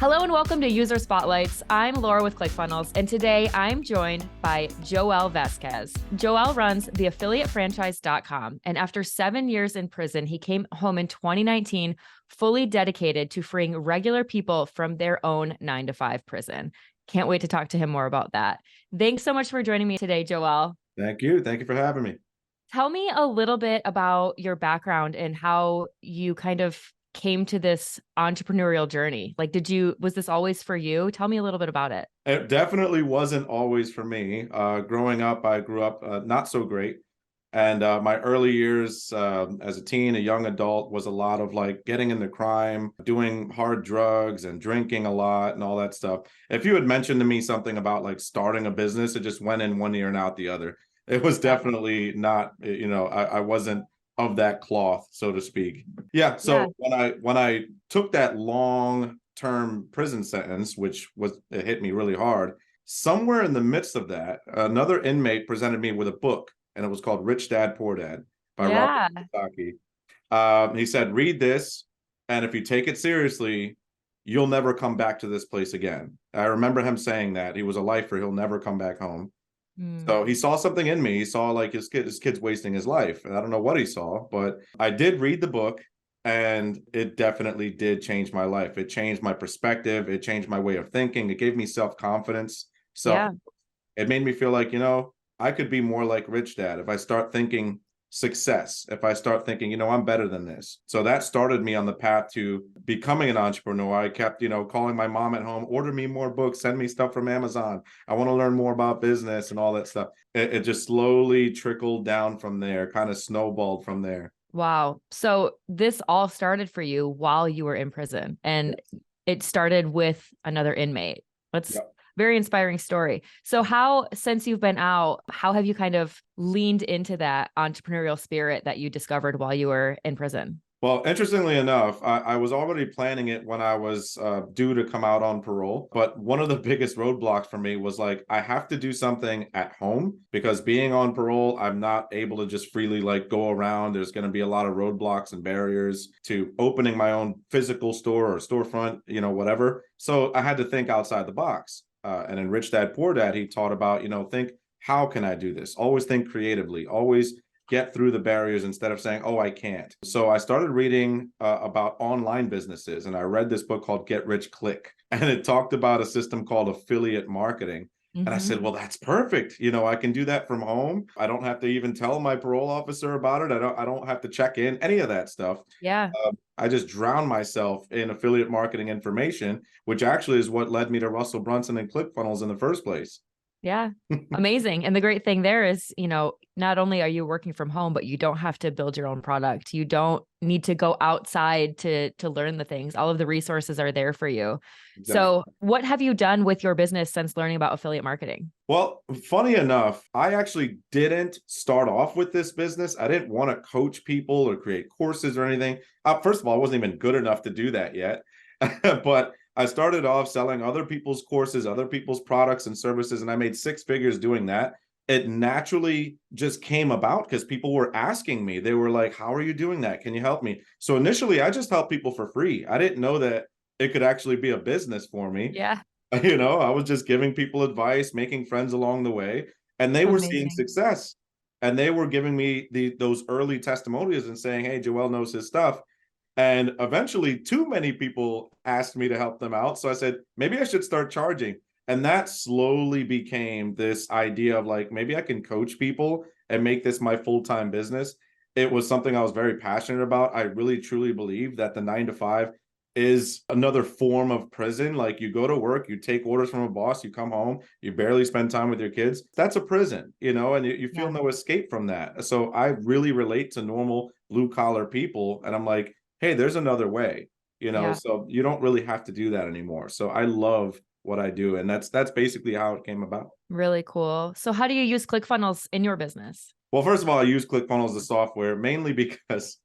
Hello and welcome to User Spotlights. I'm Laura with ClickFunnels, and today I'm joined by Joel Vazquez. Joel runs the affiliatefranchise.com, and after 7 years in prison, he came home in 2019 fully dedicated to freeing regular people from their own 9-to-5 prison. Can't wait to talk to him more about that. Thanks so much for joining me today, Joel. Thank you. Thank you for having me. Tell me a little bit about your background and how you kind of came to this entrepreneurial journey. Like, was this always for you? Tell me a little bit about it. It definitely wasn't always for me. Growing up, I grew up not so great. And my early years as a teen, a young adult, was a lot of like getting into crime, doing hard drugs and drinking a lot and all that stuff. If you had mentioned to me something about like starting a business, it just went in one ear and out the other. It was definitely not, I wasn't of that cloth, so to speak. Yeah. So when I took that long-term prison sentence, it hit me really hard, somewhere in the midst of that, another inmate presented me with a book, and it was called Rich Dad, Poor Dad by Robert Kiyosaki. He said, read this, and if you take it seriously, you'll never come back to this place again. I remember him saying that. He was a lifer. He'll never come back home. So he saw something in me. He saw like his kid's wasting his life. And I don't know what he saw, but I did read the book, and it definitely did change my life. It changed my perspective. It changed my way of thinking. It gave me self-confidence. It made me feel like, I could be more like Rich Dad if I start thinking success, if I start thinking, I'm better than this. So that started me on the path to becoming an entrepreneur. I kept, calling my mom at home, order me more books, send me stuff from Amazon. I want to learn more about business and all that stuff. It just slowly trickled down from there, kind of snowballed from there. Wow. So this all started for you while you were in prison, and it started with another inmate. That's very inspiring story. So since you've been out, how have you kind of leaned into that entrepreneurial spirit that you discovered while you were in prison? Well, interestingly enough, I was already planning it when I was due to come out on parole. But one of the biggest roadblocks for me was like, I have to do something at home, because being on parole, I'm not able to just freely like go around. There's going to be a lot of roadblocks and barriers to opening my own physical store or storefront, whatever. So I had to think outside the box. And in Rich Dad, Poor Dad, he taught about, think, how can I do this? Always think creatively, always get through the barriers instead of saying, oh, I can't. So I started reading about online businesses, and I read this book called Get Rich Click, and it talked about a system called affiliate marketing. And I said, well, that's perfect. I can do that from home. I don't have to even tell my parole officer about it. I don't have to check in, any of that stuff. Yeah. I just drown myself in affiliate marketing information, which actually is what led me to Russell Brunson and ClickFunnels in the first place. Yeah. Amazing. And the great thing there is, not only are you working from home, but you don't have to build your own product. You don't need to go outside to learn the things. All of the resources are there for you. Exactly. So what have you done with your business since learning about affiliate marketing? Well, funny enough, I actually didn't start off with this business. I didn't want to coach people or create courses or anything. First of all, I wasn't even good enough to do that yet. But I started off selling other people's courses, other people's products and services, and I made 6 figures doing that. It naturally just came about because people were asking me. They were like, how are you doing that? Can you help me? So initially, I just helped people for free. I didn't know that it could actually be a business for me. Yeah. I was just giving people advice, making friends along the way, and they were seeing success. And they were giving me those early testimonials and saying, hey, Joel knows his stuff. And eventually, too many people asked me to help them out. So I said, maybe I should start charging. And that slowly became this idea of like, maybe I can coach people and make this my full-time business. It was something I was very passionate about. I really, truly believe that the 9-to-5 is another form of prison. Like, you go to work, you take orders from a boss, you come home, you barely spend time with your kids. That's a prison, and you feel no escape from that. So I really relate to normal blue-collar people. And I'm like, hey, there's another way, so you don't really have to do that anymore. So I love what I do. And that's basically how it came about. Really cool. So how do you use ClickFunnels in your business? Well, first of all, I use ClickFunnels, the software, mainly because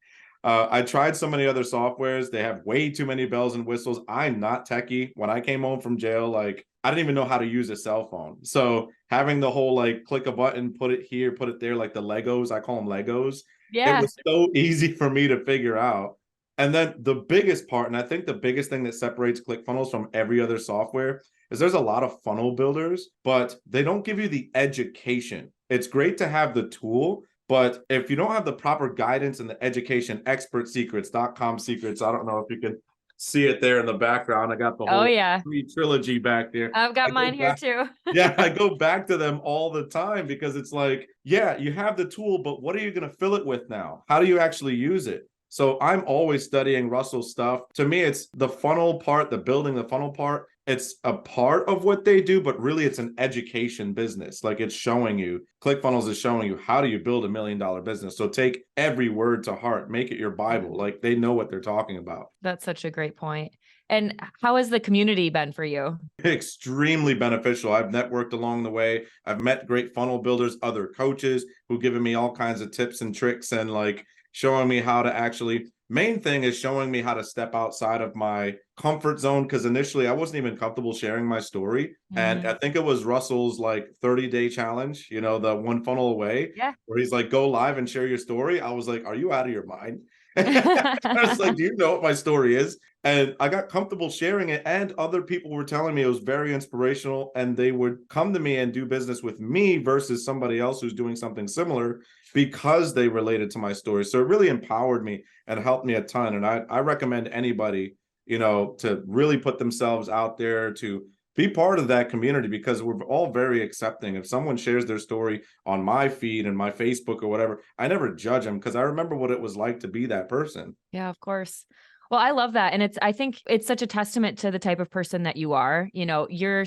I tried so many other softwares. They have way too many bells and whistles. I'm not techie. When I came home from jail, like, I didn't even know how to use a cell phone. So having the whole like click a button, put it here, put it there, like the Legos, I call them Legos. It was so easy for me to figure out. And then the biggest part, and I think the biggest thing that separates ClickFunnels from every other software is there's a lot of funnel builders, but they don't give you the education. It's great to have the tool, but if you don't have the proper guidance and the education, expertsecrets.com secrets, I don't know if you can see it there in the background. I got the Oh whole yeah. free trilogy back there. I've got I go mine here back, too. yeah, I go back to them all the time because it's like, yeah, you have the tool, but what are you going to fill it with now? How do you actually use it? So I'm always studying Russell's stuff. To me, it's the funnel part, the building the funnel part. It's a part of what they do, but really it's an education business. Like it's showing you, ClickFunnels is showing you how do you build $1 million business. So take every word to heart, make it your Bible. Like they know what they're talking about. That's such a great point. And how has the community been for you? Extremely beneficial. I've networked along the way. I've met great funnel builders, other coaches who've given me all kinds of tips and tricks and like showing me how to actually, main thing is showing me how to step outside of my comfort zone. Cause initially I wasn't even comfortable sharing my story. And I think it was Russell's like 30-day challenge, you know, the one funnel away, Yeah. where he's like, go live and share your story. I was like, are you out of your mind? I was like, do you know what my story is? And I got comfortable sharing it. And other people were telling me it was very inspirational. And they would come to me and do business with me versus somebody else who's doing something similar because they related to my story. So it really empowered me and helped me a ton. And I recommend anybody, you know, to really put themselves out there to be part of that community because we're all very accepting. If someone shares their story on my feed and my Facebook or whatever, I never judge them because I remember what it was like to be that person. Yeah, of course. Well, I love that. And I think it's such a testament to the type of person that you are. You know, your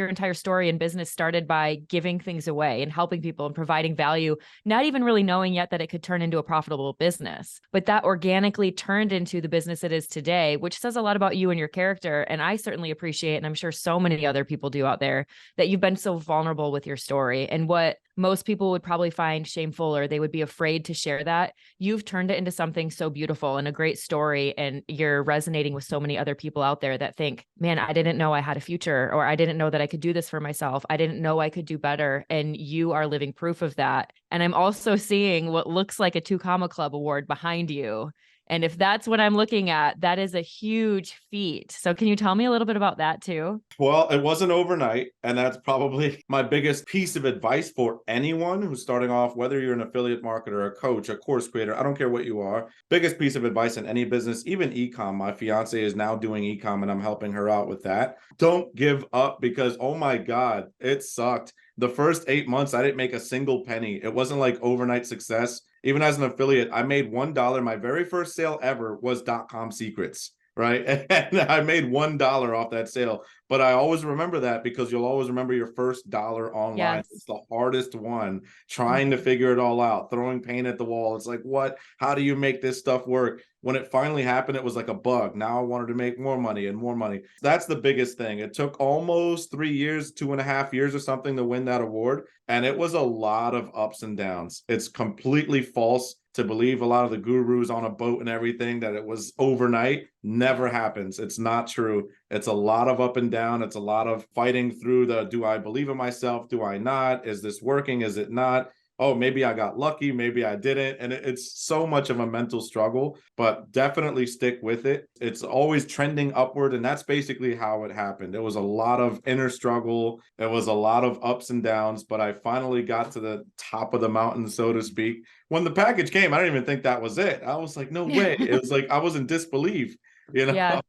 entire story in business started by giving things away and helping people and providing value, not even really knowing yet that it could turn into a profitable business. But that organically turned into the business it is today, which says a lot about you and your character. And I certainly appreciate, and I'm sure so many other people do out there, that you've been so vulnerable with your story. And what most people would probably find shameful or they would be afraid to share that, you've turned it into something so beautiful and a great story. And you're resonating with so many other people out there that think, man, I didn't know I had a future, or I didn't know that I could do this for myself. I didn't know I could do better. And you are living proof of that. And I'm also seeing what looks like a 2 Comma Club award behind you. And if that's what I'm looking at, that is a huge feat. So can you tell me a little bit about that too? Well, it wasn't overnight. And that's probably my biggest piece of advice for anyone who's starting off, whether you're an affiliate marketer, a coach, a course creator, I don't care what you are. Biggest piece of advice in any business, even ecom. My fiance is now doing ecom and I'm helping her out with that. Don't give up because, oh my God, it sucked. The first 8 months, I didn't make a single penny. It wasn't like overnight success. Even as an affiliate, I made $1. My very first sale ever was .com secrets, right? And I made $1 off that sale. But I always remember that because you'll always remember your first dollar online. Yes. It's the hardest one, trying to figure it all out, throwing paint at the wall. It's like, what? How do you make this stuff work? When it finally happened, it was like a bug. Now I wanted to make more money and more money. That's the biggest thing. It took almost 3 years, 2.5 years or something to win that award. And it was a lot of ups and downs. It's completely false to believe a lot of the gurus on a boat and everything that it was overnight. Never happens. It's not true. It's a lot of up and down. It's a lot of fighting through the, do I believe in myself? Do I not? Is this working? Is it not? Oh, maybe I got lucky, maybe I didn't. And it's so much of a mental struggle, but definitely stick with it. It's always trending upward. And that's basically how it happened. It was a lot of inner struggle. It was a lot of ups and downs, but I finally got to the top of the mountain, so to speak. When the package came, I didn't even think that was it. I was like, no way. It was like, I was in disbelief, you know? Yeah.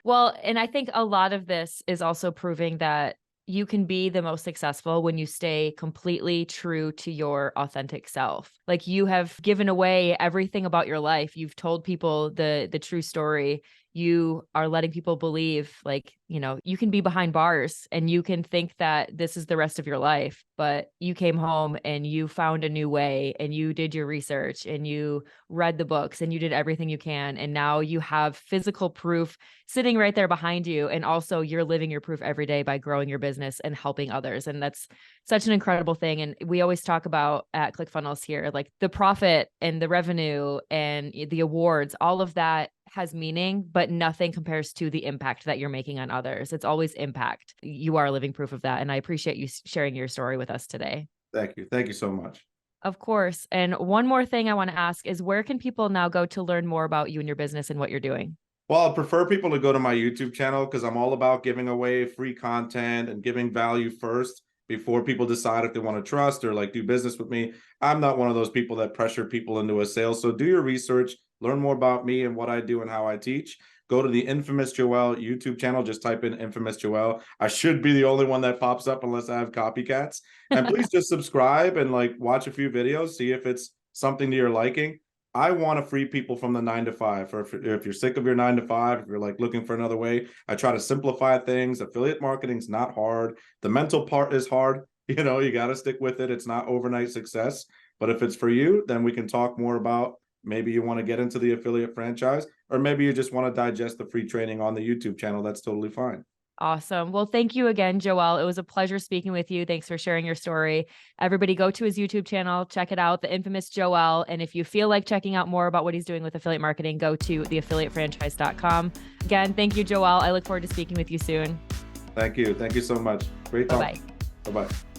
Well, and I think a lot of this is also proving that you can be the most successful when you stay completely true to your authentic self. Like you have given away everything about your life. You've told people the true story. You are letting people believe, like, you know, you can be behind bars and you can think that this is the rest of your life, but you came home and you found a new way and you did your research and you read the books and you did everything you can. And now you have physical proof sitting right there behind you. And also you're living your proof every day by growing your business and helping others. And that's such an incredible thing. And we always talk about at ClickFunnels here, like the profit and the revenue and the awards, all of that has meaning, but nothing compares to the impact that you're making on others. It's always impact. You are living proof of that. And I appreciate you sharing your story with us today. Thank you. Thank you so much. Of course. And one more thing I want to ask is where can people now go to learn more about you and your business and what you're doing? Well, I prefer people to go to my YouTube channel because I'm all about giving away free content and giving value first before people decide if they want to trust or like do business with me. I'm not one of those people that pressure people into a sale. So do your research, learn more about me and what I do and how I teach. Go to the Infamous Joel YouTube channel. Just type in Infamous Joel. I should be the only one that pops up unless I have copycats. And please just subscribe and like watch a few videos, see if it's something to your liking. I want to free people from the 9 to 5. Or if you're sick of your 9 to 5, if you're like looking for another way, I try to simplify things. Affiliate marketing is not hard. The mental part is hard. You know, you got to stick with it. It's not overnight success. But if it's for you, then we can talk more about maybe you want to get into the affiliate franchise, or maybe you just want to digest the free training on the YouTube channel. That's totally fine. Awesome. Well, thank you again, Joel. It was a pleasure speaking with you. Thanks for sharing your story. Everybody go to his YouTube channel, check it out, The Infamous Joel. And if you feel like checking out more about what he's doing with affiliate marketing, go to theaffiliatefranchise.com. Again, thank you, Joel. I look forward to speaking with you soon. Thank you. Thank you so much. Great talk. Bye-bye. Bye-bye.